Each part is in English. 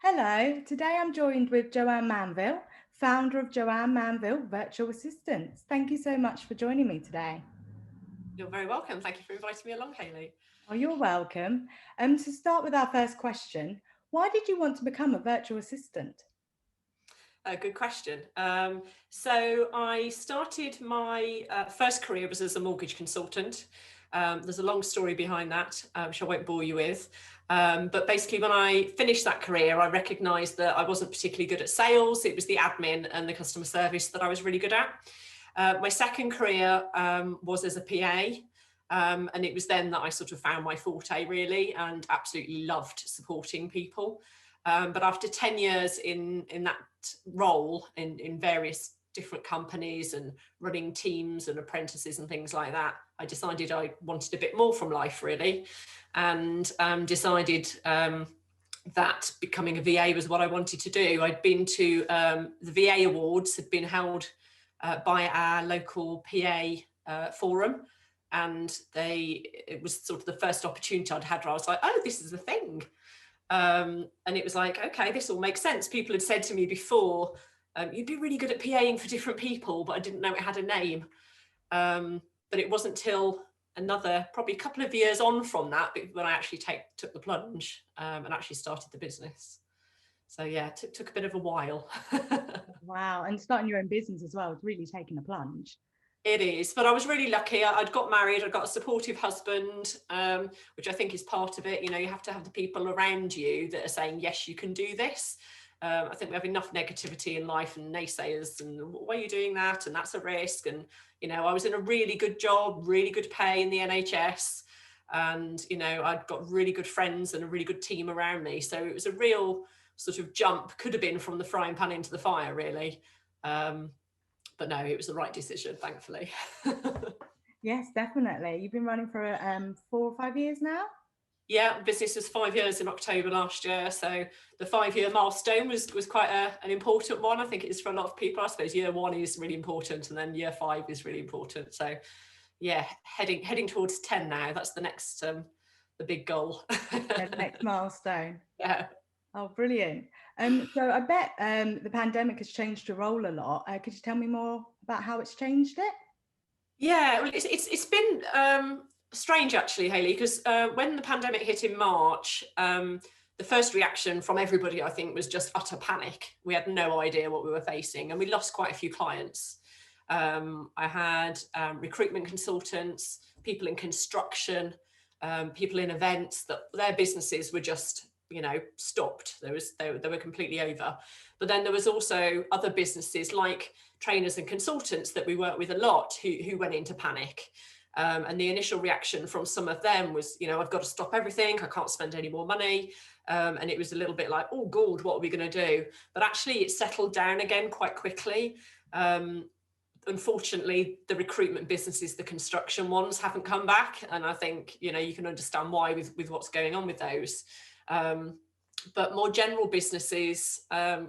Hello, today I'm joined with Joanne Manville, founder of Joanne Manville Virtual Assistance. Thank you so much for joining me today. You're very welcome. Thank you for inviting me along, Hayley. Oh, you're welcome. To start with our first question, why did you want to become a virtual assistant? Good question. So I started my first career was as a mortgage consultant. There's a long story behind that, which I won't bore you with. But basically, when I finished that career, I recognised that I wasn't particularly good at sales. It was the admin and the customer service that I was really good at. My second career was as a PA. And it was then that I sort of found my forte really and absolutely loved supporting people. But after 10 years in that role in various different companies and running teams and apprentices and things like that, I decided I wanted a bit more from life really, and decided that becoming a VA was what I wanted to do. I'd been to the VA Awards had been held by our local PA forum, and it was sort of the first opportunity I'd had where I was like, oh, this is a thing. And it was like, okay, this all makes sense. People had said to me before, you'd be really good at PAing for different people, but I didn't know it had a name. But it wasn't till another, probably a couple of years on from that, when I actually took the plunge and actually started the business. So yeah, it took a bit of a while. Wow, and starting your own business as well, it's really taking a plunge. It is, but I was really lucky. I'd got married, I'd got a supportive husband, which I think is part of it. You know, you have to have the people around you that are saying, yes, you can do this. I think we have enough negativity in life and naysayers and why are you doing that? And that's a risk. And, you know, I was in a really good job, really good pay in the NHS. And, you know, I'd got really good friends and a really good team around me. So it was a real sort of jump, could have been from the frying pan into the fire, really. But no, it was the right decision, thankfully. Yes, definitely. You've been running for 4 or 5 years now? Yeah, business was 5 years in October last year. So the 5 year milestone was quite an important one. I think it is for a lot of people. I suppose year one is really important and then year 5 is really important. So yeah, heading towards 10 now. That's the next, the big goal. Yeah, the next milestone. Yeah. Oh, brilliant. So I bet the pandemic has changed your role a lot. Could you tell me more about how it's changed it? Yeah, well, it's been strange actually, Hayley, because when the pandemic hit in March, the first reaction from everybody, I think, was just utter panic. We had no idea what we were facing, and we lost quite a few clients. I had recruitment consultants, people in construction, people in events that their businesses were just, you know, stopped. They were completely over. But then there was also other businesses like trainers and consultants that we work with a lot who went into panic. And the initial reaction from some of them was, you know, I've got to stop everything. I can't spend any more money. And it was a little bit like, oh, God, what are we going to do? But actually it settled down again quite quickly. Unfortunately, the recruitment businesses, the construction ones, haven't come back. And I think, you know, you can understand why with what's going on with those. But more general businesses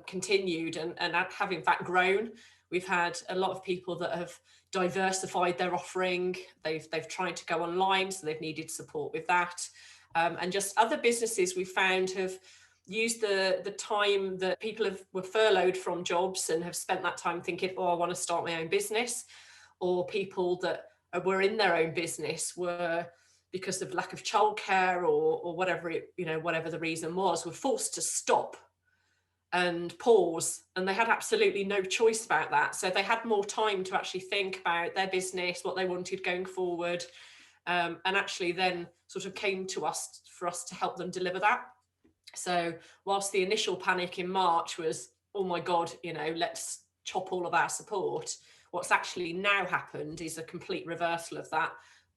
continued and have in fact grown. We've had a lot of people that have diversified their offering. They've tried to go online, so they've needed support with that. And just other businesses we found have used the time that people were furloughed from jobs and have spent that time thinking, oh, I want to start my own business. Or people that were in their own business were, because of lack of childcare or whatever whatever the reason was, were forced to stop and pause, and they had absolutely no choice about that. So they had more time to actually think about their business, what they wanted going forward, and actually then sort of came to us for us to help them deliver that. So whilst the initial panic in March was, oh my God, you know, let's chop all of our support, what's actually now happened is a complete reversal of that.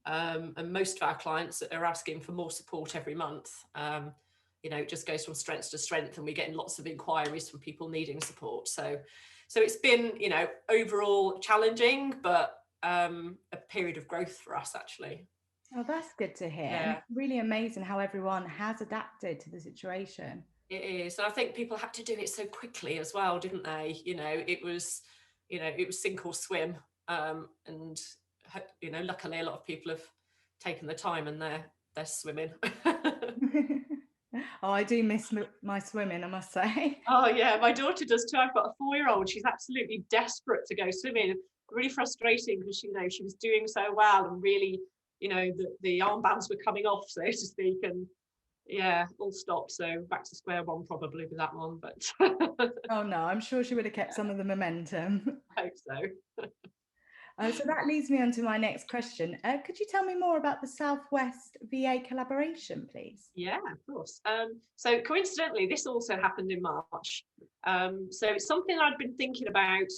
And most of our clients are asking for more support every month. You know, it just goes from strength to strength, and we're getting lots of inquiries from people needing support. So it's been, you know, overall challenging, but a period of growth for us, actually. Oh, that's good to hear. And Yeah, it's really amazing how everyone has adapted to the situation. it is. And I think people had to do it so quickly as well, didn't they? You know, it was sink or swim. And you know, luckily a lot of people have taken the time and they're swimming. Oh, I do miss my swimming, I must say. Oh yeah, my daughter does too. I've got a 4-year-old. She's absolutely desperate to go swimming. Really frustrating because she was doing so well and really, the armbands were coming off, so to speak, and yeah, all stopped. So back to square one probably with that one, but Oh no, I'm sure she would have kept some of the momentum. I hope so. So that leads me on to my next question. Could you tell me more about the Southwest VA collaboration, please? Yeah, of course. So coincidentally, this also happened in March. So it's something I'd been thinking about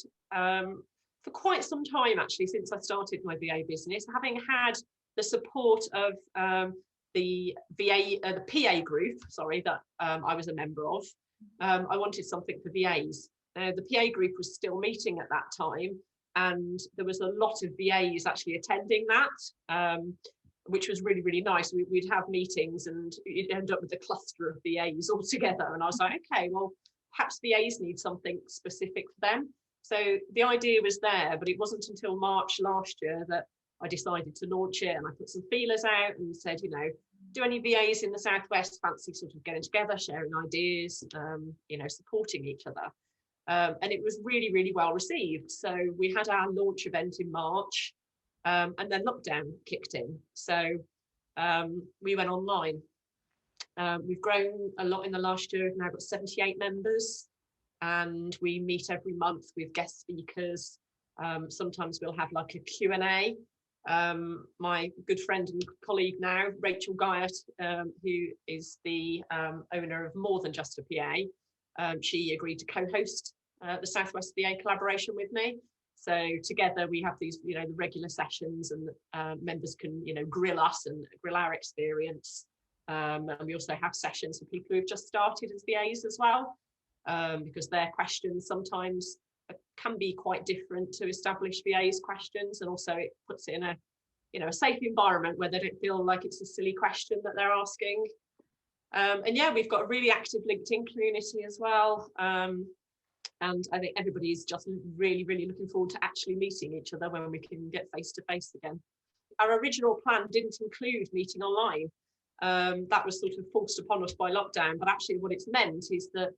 for quite some time, actually, since I started my VA business, having had the support of the PA group, sorry, that I was a member of. I wanted something for VAs. The PA group was still meeting at that time, and there was a lot of VAs actually attending that. Which was really, really nice. We'd have meetings and you'd end up with a cluster of VAs all together. And I was like, okay, well, perhaps VAs need something specific for them. So the idea was there, but it wasn't until March last year that I decided to launch it. And I put some feelers out and said, do any VAs in the Southwest fancy sort of getting together, sharing ideas, supporting each other. And it was really, really well received. So we had our launch event in March. And then lockdown kicked in. So we went online. We've grown a lot in the last year. We've now got 78 members and we meet every month with guest speakers. Sometimes we'll have like a Q&A. My good friend and colleague now, Rachel Guyot, who is the owner of More Than Just a PA, she agreed to co-host the Southwest VA collaboration with me. So together we have these, the regular sessions, and members can, grill us and grill our experience. And we also have sessions for people who've just started as VAs as well, because their questions sometimes can be quite different to established VAs questions, and also it puts it in a safe environment where they don't feel like it's a silly question that they're asking. And yeah, we've got a really active LinkedIn community as well. And I think everybody's just really, really looking forward to actually meeting each other when we can get face to face again. Our original plan didn't include meeting online. That was sort of forced upon us by lockdown. But actually what it's meant is that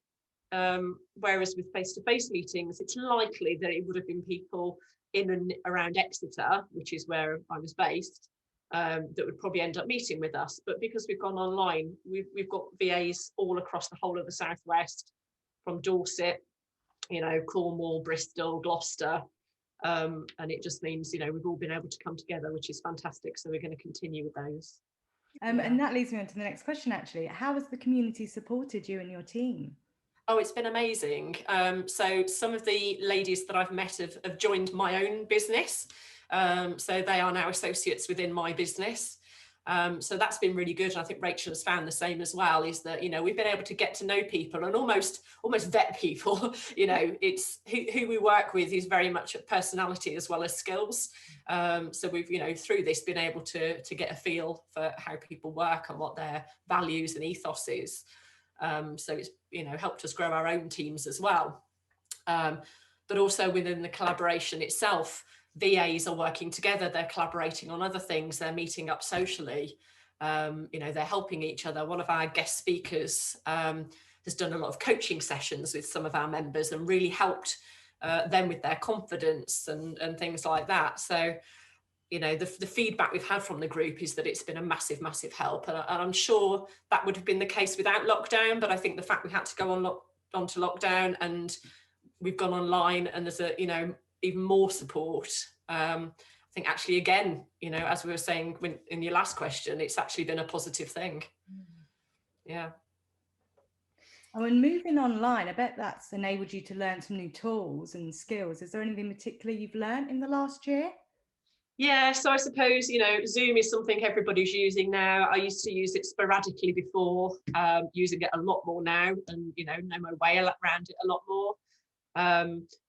whereas with face-to-face meetings, it's likely that it would have been people in and around Exeter, which is where I was based, that would probably end up meeting with us. But because we've gone online, we've got VAs all across the whole of the Southwest, from Dorset, Cornwall, Bristol, Gloucester, and it just means we've all been able to come together, which is fantastic. So we're going to continue with those. And that leads me on to the next question, actually. How has the community supported you and your team? Oh, it's been amazing. So some of the ladies that I've met have joined my own business. So they are now associates within my business. So that's been really good. And I think Rachel has found the same as well, is that, we've been able to get to know people and almost vet people. It's who we work with is very much personality as well as skills. So we've, through this been able to get a feel for how people work and what their values and ethos is. So it's, helped us grow our own teams as well. But also within the collaboration itself, VAs are working together, they're collaborating on other things, they're meeting up socially, they're helping each other. One of our guest speakers has done a lot of coaching sessions with some of our members and really helped them with their confidence and things like that. So, the feedback we've had from the group is that it's been a massive, massive help. And I'm sure that would have been the case without lockdown, but I think the fact we had to go onto lockdown and we've gone online and there's even more support. I think actually, again, as we were saying in your last question, it's actually been a positive thing. Yeah. Oh, and moving online, I bet that's enabled you to learn some new tools and skills. Is there anything particular you've learned in the last year? Yeah, so I suppose, Zoom is something everybody's using now. I used to use it sporadically before, using it a lot more now, and, know my way around it a lot more.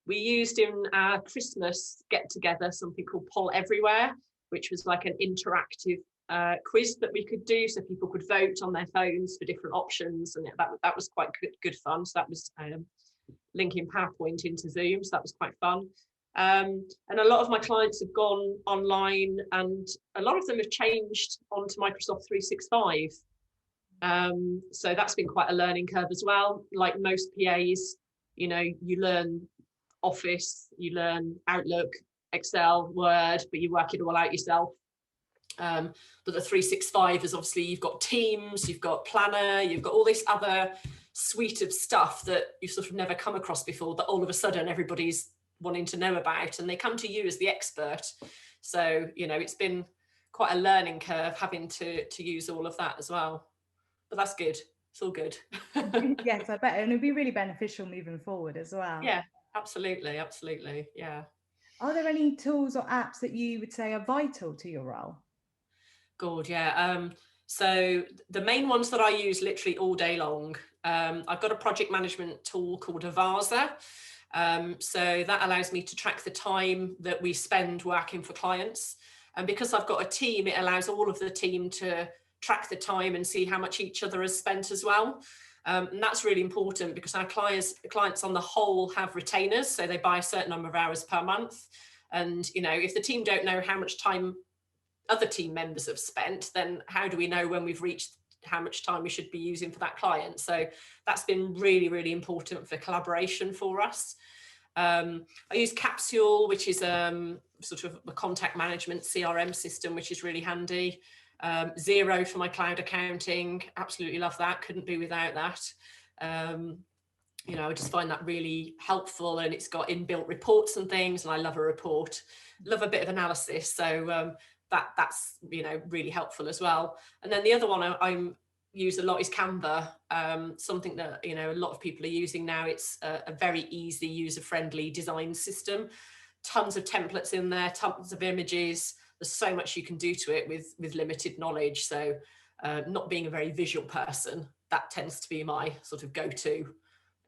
We used in our Christmas get-together something called Poll Everywhere, which was like an interactive quiz that we could do, so people could vote on their phones for different options, and that was quite good fun. So that was linking PowerPoint into Zoom, so that was quite fun. And a lot of my clients have gone online, and a lot of them have changed onto Microsoft 365. So that's been quite a learning curve as well. Like most PAs, you know, you learn Office, you learn Outlook, Excel, Word, but you work it all out yourself. But the 365 is obviously, you've got Teams, you've got Planner, you've got all this other suite of stuff that you've sort of never come across before, that all of a sudden everybody's wanting to know about, and they come to you as the expert. So, you know, it's been quite a learning curve having to use all of that as well. But that's good. It's all good. Yes, I bet. And it'll be really beneficial moving forward as well. Yeah, absolutely. Absolutely. Yeah. Are there any tools or apps that you would say are vital to your role? Good, yeah. So the main ones that I use literally all day long, I've got a project management tool called Avasa. So that allows me to track the time that we spend working for clients. And because I've got a team, it allows all of the team to track the time and see how much each other has spent as well. And that's really important because our clients on the whole have retainers, so they buy a certain number of hours per month. And, you know, if the team don't know how much time other team members have spent, then how do we know when we've reached how much time we should be using for that client? So that's been really, really important for collaboration for us. I use Capsule, which is sort of a contact management CRM system, which is really handy. Xero for my cloud accounting, absolutely love that, couldn't be without that. You know, I just find that really helpful, and it's got inbuilt reports and things, and I love a report, love a bit of analysis. So that's, you know, really helpful as well. And then the other one I use a lot is Canva, something that, you know, a lot of people are using now. It's a very easy, user-friendly design system, tons of templates in there, tons of images. There's so much you can do to it with limited knowledge. So not being a very visual person, that tends to be my sort of go-to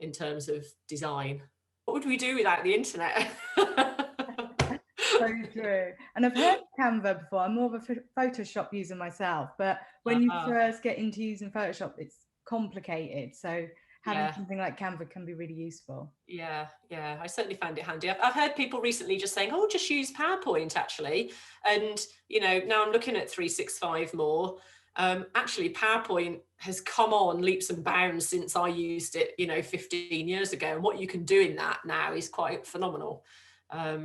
in terms of design. What would we do without the internet? So true. And I've heard of Canva before. I'm more of a Photoshop user myself, but when you first get into using Photoshop, it's complicated. So having Yeah. something like Canva can be really useful. Yeah, I certainly found it handy. I've heard people recently just saying, oh, just use PowerPoint actually. And, you know, now I'm looking at 365 more. Actually, PowerPoint has come on leaps and bounds since I used it, you know, 15 years ago. And what you can do in that now is quite phenomenal.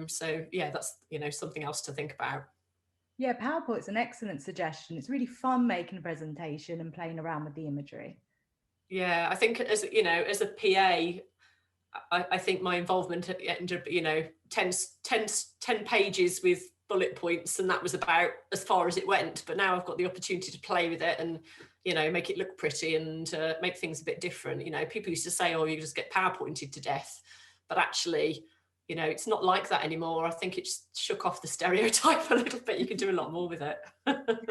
So yeah, that's, you know, something else to think about. Yeah, PowerPoint's an excellent suggestion. It's really fun making a presentation and playing around with the imagery. Yeah, I think as, you know, as a PA, I think my involvement ended up, you know, 10 pages with bullet points, and that was about as far as it went. But now I've got the opportunity to play with it and, you know, make it look pretty and make things a bit different. You know, people used to say, oh, you just get PowerPointed to death. But actually, you know, it's not like that anymore. I think it's shook off the stereotype a little bit. You can do a lot more with it.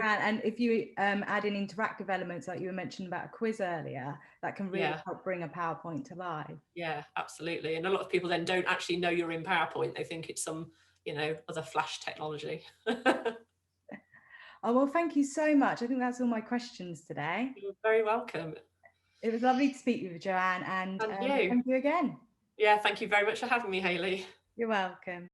And if you add in interactive elements, like you were mentioning about a quiz earlier, that can really help bring a PowerPoint to life. Yeah, absolutely. And a lot of people then don't actually know you're in PowerPoint. They think it's some, you know, other flash technology. Oh, well, thank you so much. I think that's all my questions today. You're very welcome. It was lovely to speak with you, Joanne, and And you. thank you again. Yeah, thank you very much for having me, Hayley. You're welcome.